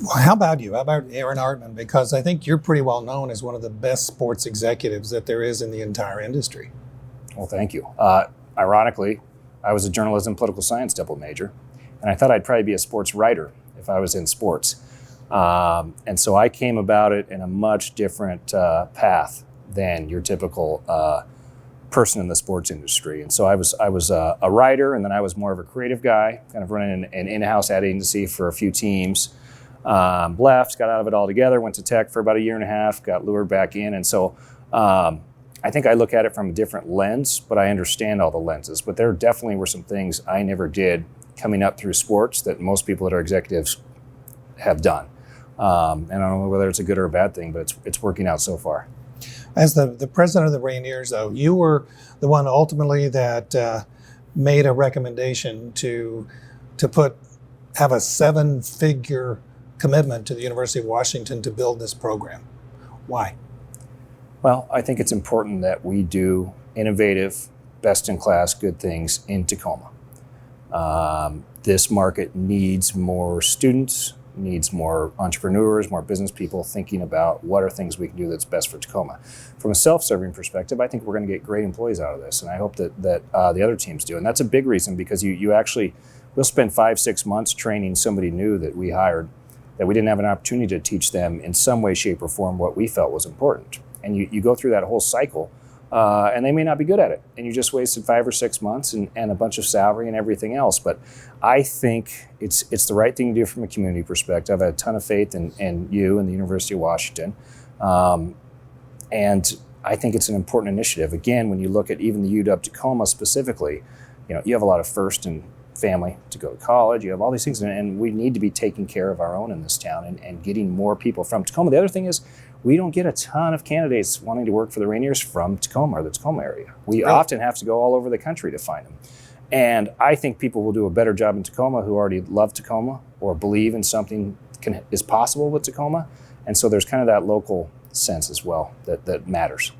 Well, how about you? How about Aaron Artman? Because I think you're pretty well known as one of the best sports executives that there is in the entire industry. Well, thank you. Ironically, I was a journalism political science double major, and I thought I'd probably be a sports writer if I was in sports. And so I came about it in a much different path than your typical person in the sports industry. And so I was a writer, and then I was more of a creative guy, kind of running an in-house ad agency for a few teams. Left, got out of it altogether, went to tech for about a year and a half, got lured back in. And so I think I look at it from a different lens, but I understand all the lenses. But there definitely were some things I never did coming up through sports that most people that are executives have done. And I don't know whether it's a good or a bad thing, but it's working out so far. As the president of the Rainiers, though, you were the one ultimately that made a recommendation to have a 7-figure commitment to the University of Washington to build this program. Why? Well, I think it's important that we do innovative, best-in-class, good things in Tacoma. This market needs more students, needs more entrepreneurs, more business people thinking about what are things we can do that's best for Tacoma. From a self-serving perspective, I think we're going to get great employees out of this, and I hope that the other teams do. And that's a big reason, because we'll spend 5-6 months training somebody new that we hired that we didn't have an opportunity to teach them in some way, shape, or form what we felt was important. And you go through that whole cycle, and they may not be good at it. And you just wasted 5 or 6 months and a bunch of salary and everything else. But I think it's the right thing to do from a community perspective. I have a ton of faith in you and the University of Washington. And I think it's an important initiative. Again, when you look at even the UW Tacoma specifically, you have a lot of first and family to go to college. You have all these things, and we need to be taking care of our own in this town and getting more people from Tacoma. The other thing is, we don't get a ton of candidates wanting to work for the Rainiers from Tacoma or the Tacoma area. We often have to go all over the country to find them. And I think people will do a better job in Tacoma who already love Tacoma or believe in something is possible with Tacoma. And so there's kind of that local sense as well that matters.